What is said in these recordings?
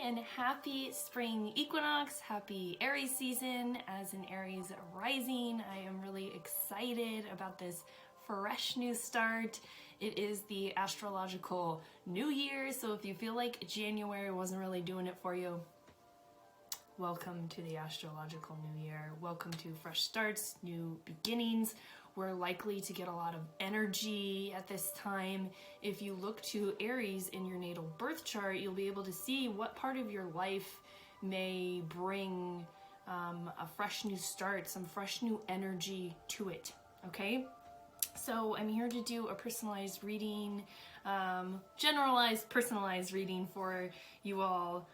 and happy spring equinox, happy Aries season. As an Aries rising, I am really excited about this fresh new start. It is the astrological new year, so if you feel like January wasn't really doing it for you, welcome to the astrological new year. Welcome to fresh starts, new beginnings. We're likely to get a lot of energy at this time. If you look to Aries in your natal birth chart, you'll be able to see what part of your life may bring a fresh new start, some fresh new energy to it, okay? So I'm here to do a personalized reading, generalized personalized reading for you all.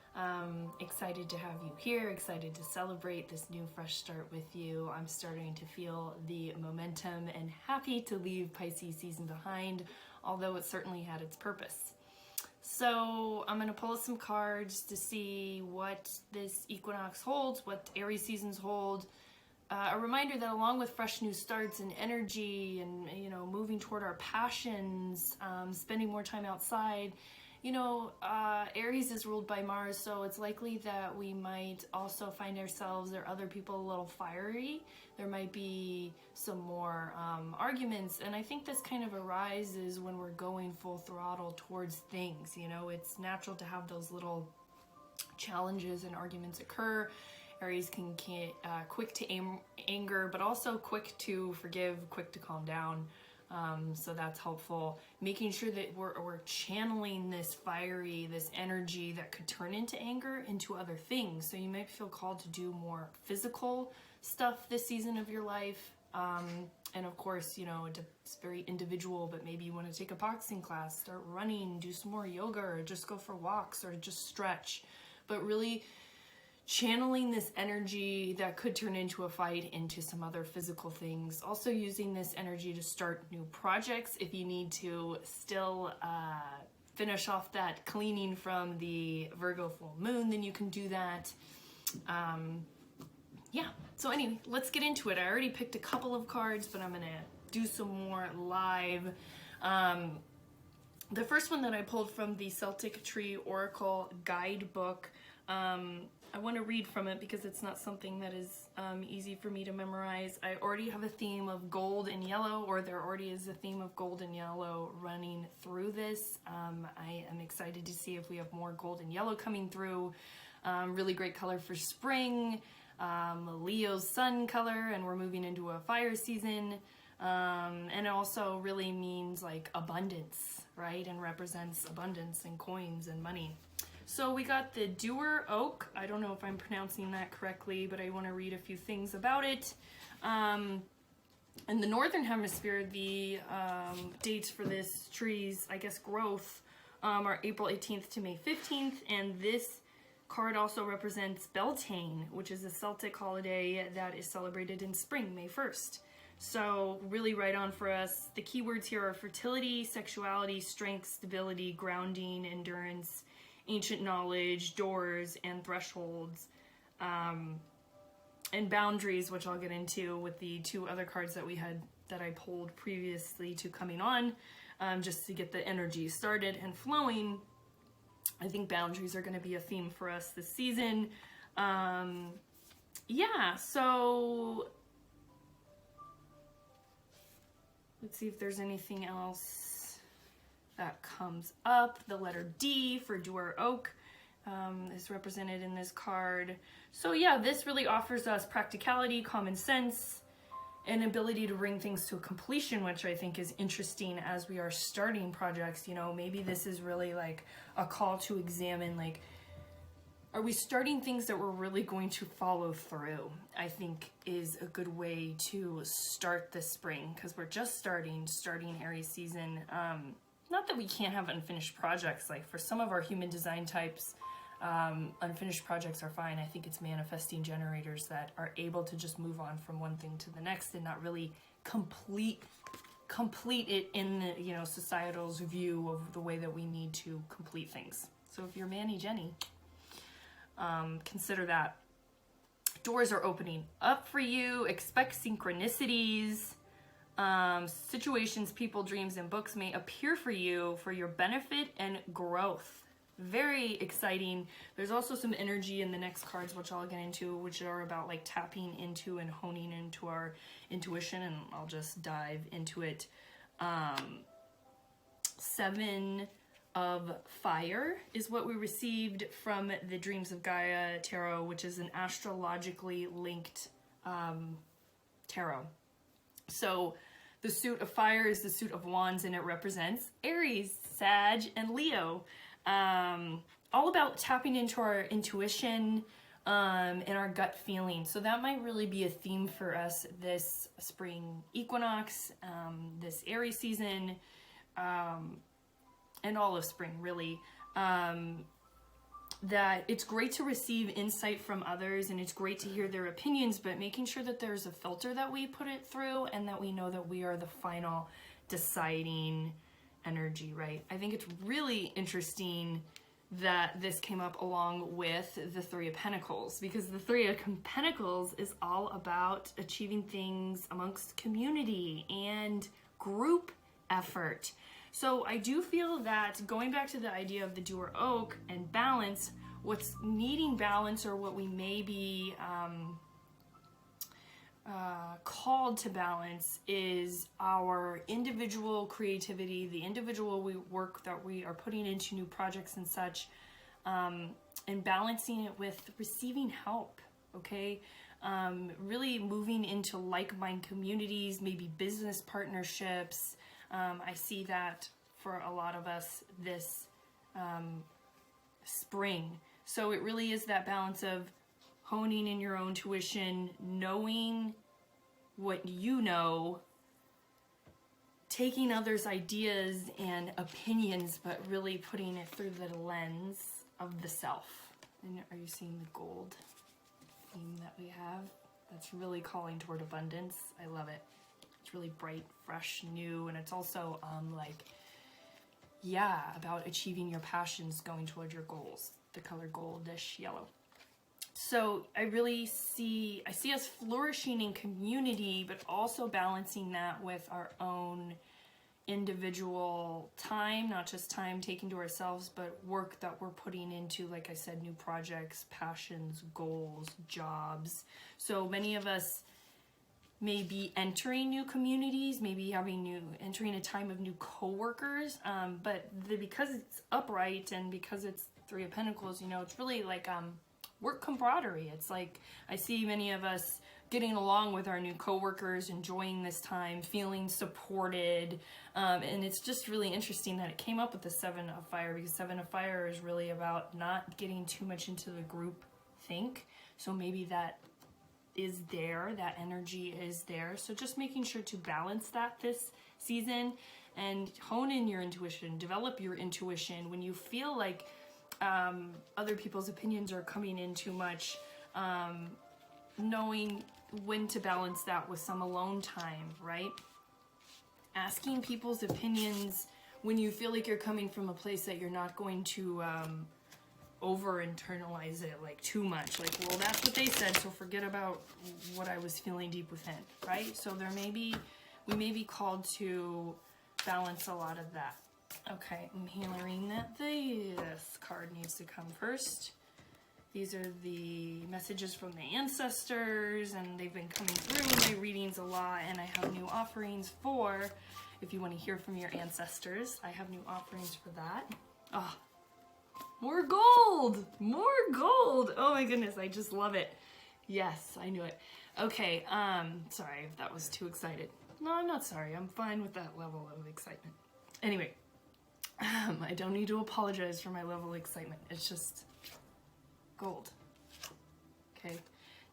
Excited to have you here, excited to celebrate this new fresh start with you. I'm starting to feel the momentum and happy to leave Pisces season behind, although it certainly had its purpose. So I'm going to pull some cards to see what this equinox holds, what Aries seasons hold. A reminder that along with fresh new starts and energy and, moving toward our passions, spending more time outside, Aries is ruled by Mars, so it's likely that we might also find ourselves or other people a little fiery. There might be some more arguments, and I think this kind of arises when we're going full throttle towards things. It's natural to have those little challenges and arguments occur. Aries can get quick to anger, but also quick to forgive, quick to calm down. So that's helpful. Making sure that we're channeling this this energy that could turn into anger into other things. So you might feel called to do more physical stuff this season of your life. And of course, it's very individual, but maybe you want to take a boxing class, start running, do some more yoga, or just go for walks or just stretch. But really channeling this energy that could turn into a fight into some other physical things. Also using this energy to start new projects. If you need to still finish off that cleaning from the Virgo full moon, then you can do that. So anyway, let's get into it. I already picked a couple of cards, but I'm going to do some more live. The first one that I pulled from the Celtic Tree Oracle Guidebook, I want to read from it because it's not something that is easy for me to memorize. I already have a theme of gold and yellow, or there already is a theme of gold and yellow running through this. I am excited to see if we have more gold and yellow coming through. Really great color for spring, Leo's sun color, and we're moving into a fire season. And it also really means like abundance, right? And represents abundance and coins and money. So we got the Doer Oak. I don't know if I'm pronouncing that correctly, but I want to read a few things about it. In the Northern Hemisphere, the dates for this tree's, growth are April 18th to May 15th. And this card also represents Beltane, which is a Celtic holiday that is celebrated in spring, May 1st. So really right on for us. The keywords here are fertility, sexuality, strength, stability, grounding, endurance, ancient knowledge, doors, and thresholds, and boundaries, which I'll get into with the two other cards that I pulled previously to coming on, just to get the energy started and flowing. I think boundaries are going to be a theme for us this season. So let's see if there's anything else that comes up. The letter D for Doer Oak is represented in this card. So this really offers us practicality, common sense, and ability to bring things to a completion, which I think is interesting as we are starting projects. Maybe this is really like a call to examine, are we starting things that we're really going to follow through? I think is a good way to start this spring, because we're just starting Aries season. Not that we can't have unfinished projects. Like for some of our human design types, unfinished projects are fine. I think it's manifesting generators that are able to just move on from one thing to the next and not really complete it in the societal's view of the way that we need to complete things. So if you're Manny Jenny, consider that. Doors are opening up for you. Expect synchronicities. Situations, people, dreams, and books may appear for you for your benefit and growth very exciting. There's also some energy in the next cards, which I'll get into, which are about like tapping into and honing into our intuition, and I'll just dive into it. 7 of Fire is what we received from the Dreams of Gaia Tarot, which is an astrologically linked tarot. So the suit of fire is the suit of wands, and it represents Aries, Sag, and Leo. All about tapping into our intuition and our gut feeling. So that might really be a theme for us this spring equinox, this Aries season, and all of spring, really. That it's great to receive insight from others, and it's great to hear their opinions, but making sure that there's a filter that we put it through, and that we know that we are the final deciding energy, right? I think it's really interesting that this came up along with the Three of Pentacles, because the Three of Pentacles is all about achieving things amongst community and group effort. So I do feel that, going back to the idea of the doer oak and balance, what's needing balance, or what we may be called to balance, is our individual creativity, the individual work that we are putting into new projects and such, and balancing it with receiving help, okay? Really moving into like-minded communities, maybe business partnerships. I see that for a lot of us this spring. So it really is that balance of honing in your own tuition, knowing what you know, taking others' ideas and opinions, but really putting it through the lens of the self. And are you seeing the gold theme that we have? That's really calling toward abundance. I love it. It's really bright, fresh, new, and it's also about achieving your passions, going toward your goals. The color goldish yellow. So I see us flourishing in community, but also balancing that with our own individual time, not just time taken to ourselves, but work that we're putting into, like I said, new projects, passions, goals, jobs. So many of us may be entering new communities, maybe entering a time of new co-workers, but because it's upright and because it's Three of Pentacles, it's really like work camaraderie. It's like I see many of us getting along with our new co-workers, enjoying this time, feeling supported, and it's just really interesting that it came up with the 7 of Fire, because 7 of Fire is really about not getting too much into the group think. So maybe that is there, that energy is there. So just making sure to balance that this season and hone in your intuition, develop your intuition when you feel like other people's opinions are coming in too much, knowing when to balance that with some alone time, right? Asking people's opinions when you feel like you're coming from a place that you're not going to over internalize it like too much, like, well, that's what they said, so forget about what I was feeling deep within, right? So we may be called to balance a lot of that. Okay, I'm hearing that this card needs to come first. These are the messages from the ancestors, and they've been coming through my readings a lot, and I have new offerings for, if you want to hear from your ancestors, I have new offerings for that. Oh, more gold! More gold! Oh my goodness, I just love it. Yes, I knew it. Okay, sorry if that was too excited. No, I'm not sorry. I'm fine with that level of excitement. Anyway, I don't need to apologize for my level of excitement. It's just gold. Okay?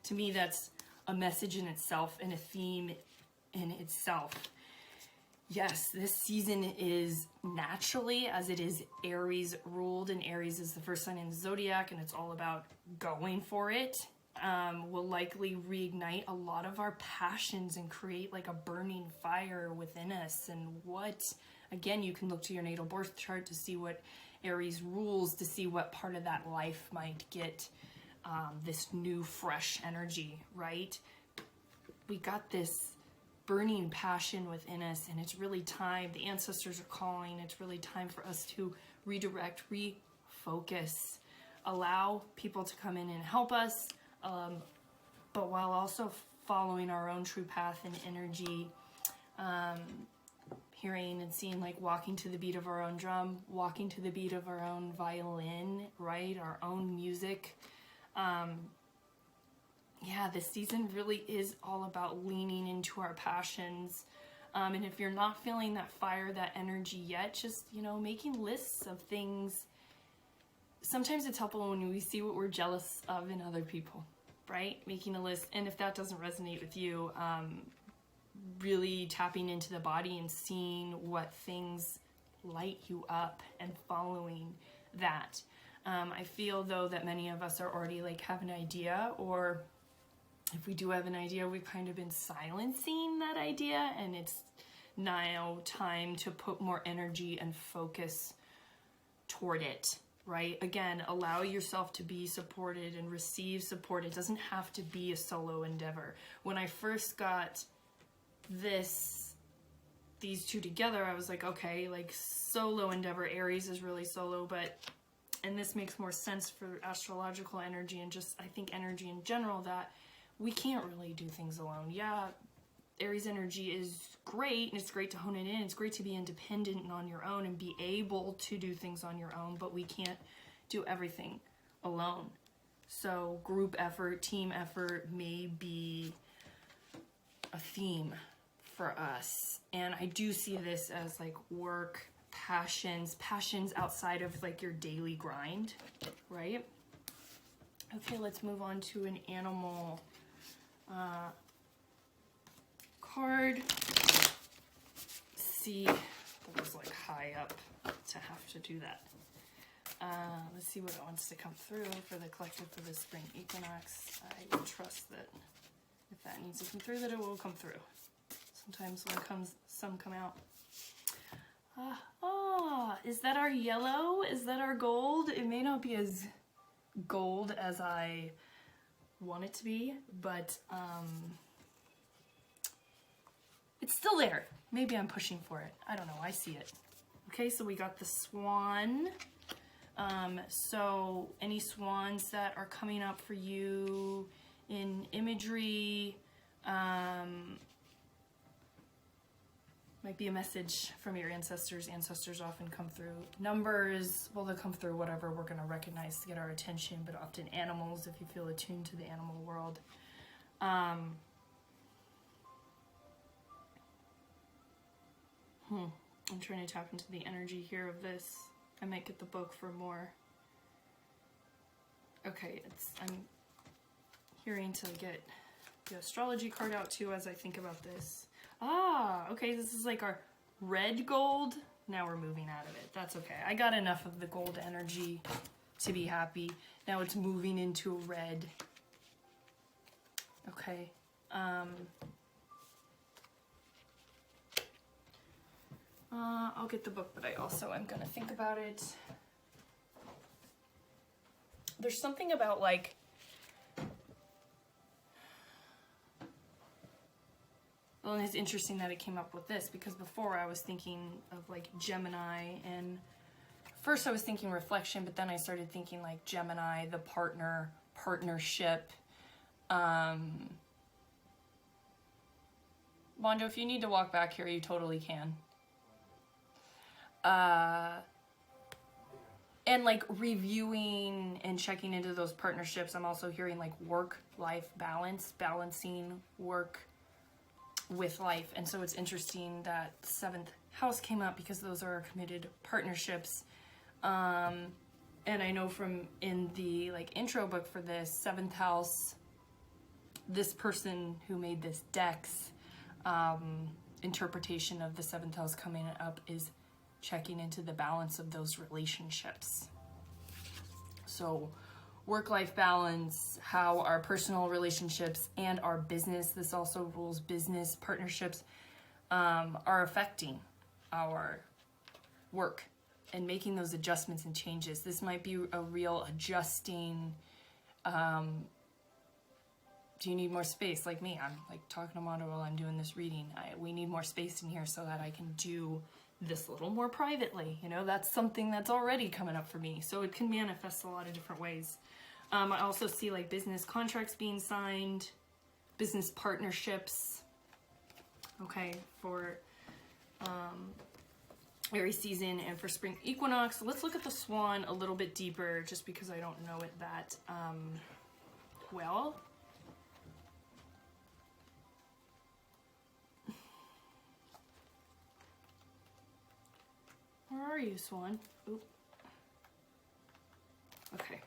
To me, that's a message in itself and a theme in itself. Yes, this season is naturally, as it is Aries ruled, and Aries is the first sign in the zodiac, and it's all about going for it. Will likely reignite a lot of our passions and create like a burning fire within us. And again, you can look to your natal birth chart to see what Aries rules, to see what part of that life might get this new, fresh energy, right? We got this burning passion within us, and it's really time, the ancestors are calling, it's really time for us to redirect, focus, allow people to come in and help us, but while also following our own true path and energy, hearing and seeing, like walking to the beat of our own drum, walking to the beat of our own violin, right? Our own music. Yeah, this season really is all about leaning into our passions. And if you're not feeling that fire, that energy yet, just, you know, making lists of things. Sometimes it's helpful when we see what we're jealous of in other people, right? Making a list. And if that doesn't resonate with you, really tapping into the body and seeing what things light you up and following that. I feel though that many of us are already like have an idea, or if we do have an idea, we've kind of been silencing that idea, and it's now time to put more energy and focus toward it, right? Again, allow yourself to be supported and receive support. It doesn't have to be a solo endeavor. When I first got these two together, I was like, okay, like solo endeavor, Aries is really solo, and this makes more sense for astrological energy and just, I think, energy in general, that we can't really do things alone. Yeah, Aries energy is great, and it's great to hone it in. It's great to be independent and on your own and be able to do things on your own, but we can't do everything alone. So group effort, team effort may be a theme for us. And I do see this as like work, passions outside of like your daily grind, right? Okay, let's move on to an animal card. See, that was like high up to have to do that. Let's see what wants to come through for the collective for the spring equinox. I will trust that if that needs to come through, that it will come through. Sometimes when some come out. Is that our yellow? Is that our gold? It may not be as gold as I want it to be, but it's still there. Maybe I'm pushing for it. I don't know. I see it. Okay, so we got the swan. So any swans that are coming up for you in imagery, might be a message from your ancestors. Ancestors often come through numbers. Well, they'll come through whatever we're going to recognize to get our attention, but often animals, if you feel attuned to the animal world. I'm trying to tap into the energy here of this. I might get the book for more. Okay, I'm hearing to get the astrology card out too as I think about this. Okay, this is like our red gold. Now we're moving out of it. That's okay. I got enough of the gold energy to be happy. Now it's moving into red. Okay. I'll get the book, but I also am going to think about it. There's something about like, well, and it's interesting that it came up with this, because before I was thinking of like Gemini, and first I was thinking reflection, but then I started thinking like Gemini, the partnership. Bondo, if you need to walk back here, you totally can. And like reviewing and checking into those partnerships. I'm also hearing like work-life balance, balancing work with life. And so it's interesting that the 7th house came up, because those are committed partnerships. And I know from in the like intro book for this 7th house, this person who made this deck's interpretation of the 7th house coming up is checking into the balance of those relationships. So work-life balance, how our personal relationships and our business, this also rules business partnerships, are affecting our work, and making those adjustments and changes. This might be a real adjusting. Do you need more space? Like me, I'm like talking to Mondo while I'm doing this reading. We need more space in here so that I can do this little more privately. You know, that's something that's already coming up for me. So it can manifest a lot of different ways. I also see like business contracts being signed, business partnerships, okay, for Aries season and for spring equinox. Let's look at the swan a little bit deeper, just because I don't know it that well. Where are you, swan? Oop. Okay.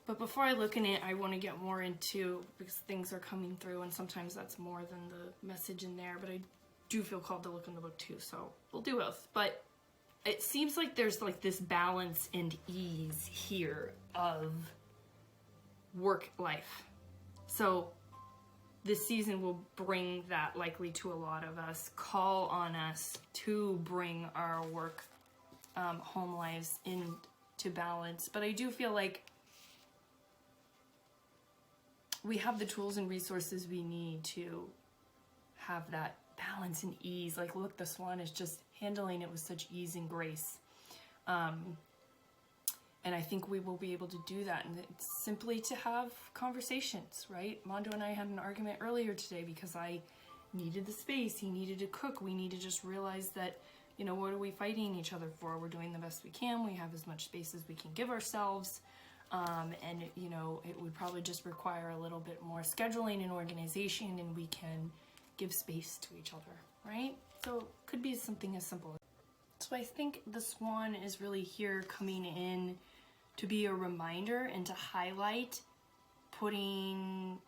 But before I look in it, I want to get more into, because things are coming through and sometimes that's more than the message in there, but I do feel called to look in the book too, so we'll do both. But it seems like there's like this balance and ease here of work life. So this season will bring that likely to a lot of us, call on us to bring our work, home lives into balance. But I do feel like we have the tools and resources we need to have that balance and ease. Like, look, the swan is just handling it with such ease and grace. And I think we will be able to do that. And it's simply to have conversations, right? Mondo and I had an argument earlier today because I needed the space. He needed to cook. We need to just realize that, you know, what are we fighting each other for? We're doing the best we can. We have as much space as we can give ourselves. And, you know, it would probably just require a little bit more scheduling and organization, and we can give space to each other, right? So it could be something as simple. So I think the swan is really here coming in to be a reminder and to highlight giving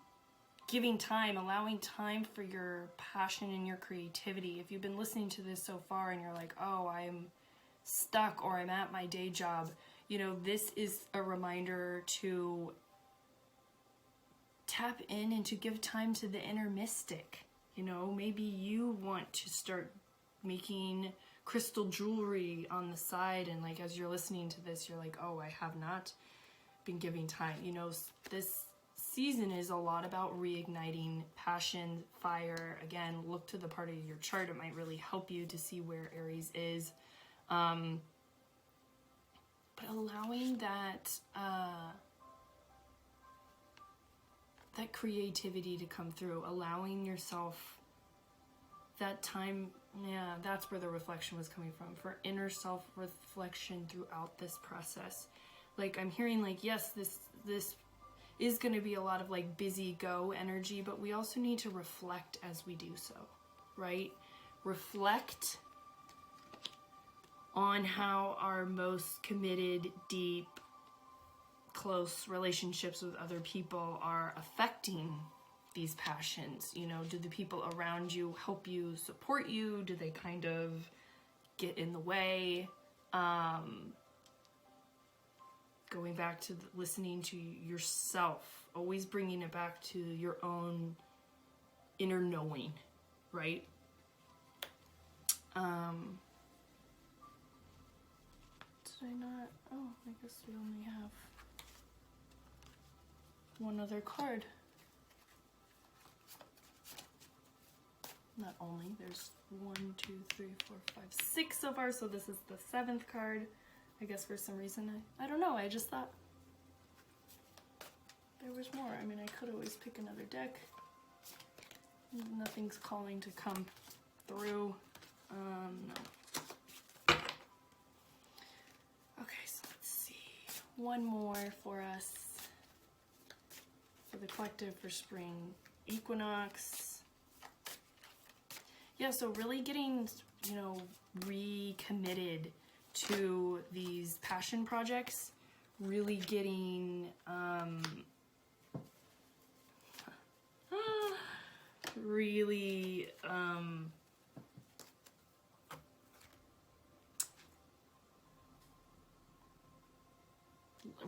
time, allowing time for your passion and your creativity. If you've been listening to this so far and you're like, oh, I'm stuck or I'm at my day job, you know, this is a reminder to tap in and to give time to the inner mystic. You know, maybe you want to start making crystal jewelry on the side, and like as you're listening to this, you're like, oh, I have not been giving time. You know, this season is a lot about reigniting passion, fire. Again, look to the part of your chart. It might really help you to see where Aries is. But allowing that that creativity to come through, allowing yourself that time, yeah, that's where the reflection was coming from, for inner self-reflection throughout this process. Like, I'm hearing like, yes, this is going to be a lot of like busy go energy, but we also need to reflect as we do so, right? Reflect on how our most committed, deep, close relationships with other people are affecting these passions. You know, do the people around you help you, support you? Do they kind of get in the way? Going back to listening to yourself, always bringing it back to your own inner knowing, right? Did I not? Oh, I guess we only have one other card. Not only, there's 1, 2, 3, 4, 5, 6 so far, so this is the 7th card. I guess for some reason, I don't know, I just thought there was more. I mean, I could always pick another deck. Nothing's calling to come through. No. Okay, so let's see. One more for us. For the collective for spring equinox. Yeah, so really getting, you know, recommitted to these passion projects, really getting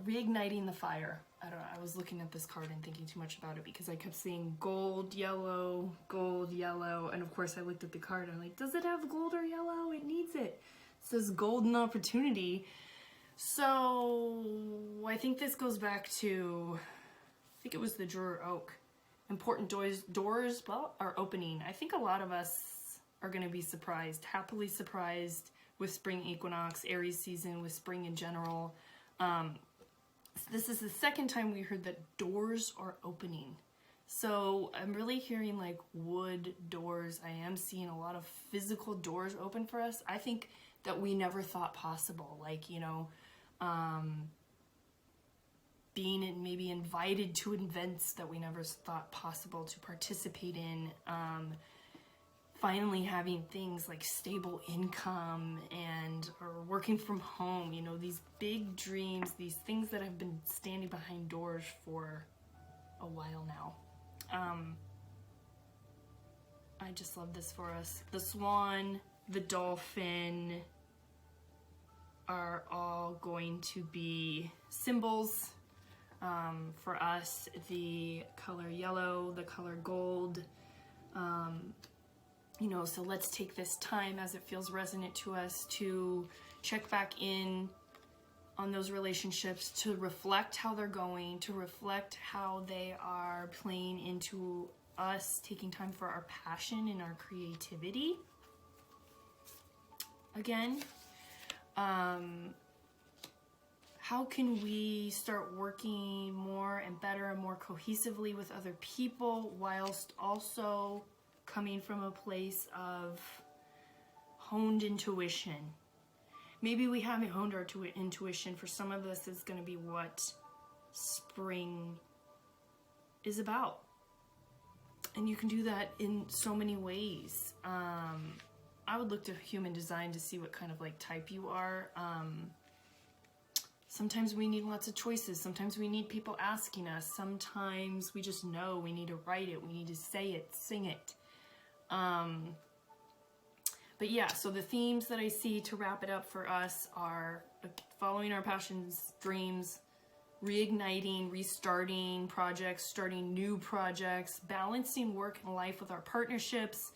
reigniting the fire. I don't know, I was looking at this card and thinking too much about it because I kept seeing gold, yellow, and of course I looked at the card and I'm like, does it have gold or yellow? It needs it. It says golden opportunity. So I think this goes back to, I think it was the Drawer Oak. important doors, well, are opening. I think a lot of us are going to be surprised, happily surprised with spring equinox, Aries season, with spring in general. This is the second time we heard that doors are opening. So I'm really hearing like wood doors. I am seeing a lot of physical doors open for us. I think that we never thought possible. Like, you know, being maybe invited to events that we never thought possible to participate in. Finally having things like stable income and or working from home, you know, these big dreams, these things that have been standing behind doors for a while now. I just love this for us. The swan, the dolphin are all going to be symbols for us. The color yellow, the color gold, you know, so let's take this time as it feels resonant to us to check back in on those relationships, to reflect how they're going, to reflect how they are playing into us taking time for our passion and our creativity. Again, how can we start working more and better and more cohesively with other people whilst also coming from a place of honed intuition? Maybe we haven't honed our intuition. For some of us, it's going to be what spring is about. And you can do that in so many ways. I would look to human design to see what kind of like type you are. Sometimes we need lots of choices. Sometimes we need people asking us. Sometimes we just know we need to write it. We need to say it, sing it. But yeah, so the themes that I see to wrap it up for us are following our passions, dreams, reigniting, restarting projects, starting new projects, balancing work and life with our partnerships,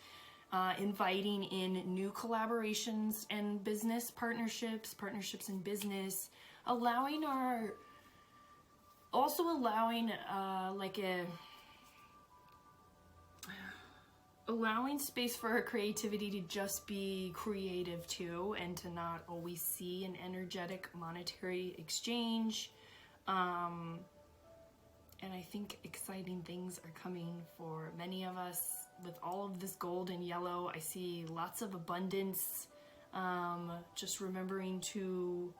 inviting in new collaborations and business partnerships in business, allowing allowing space for our creativity to just be creative too, and to not always see an energetic monetary exchange. And I think exciting things are coming for many of us with all of this gold and yellow. I see lots of abundance. Just remembering to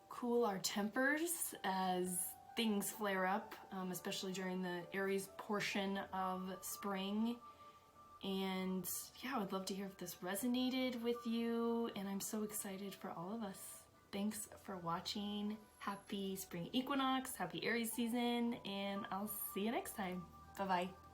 cool our tempers as things flare up, especially during the Aries portion of spring. And yeah, I would love to hear if this resonated with you, and I'm so excited for all of us. Thanks for watching. Happy spring equinox, happy Aries season, and I'll see you next time. Bye-bye.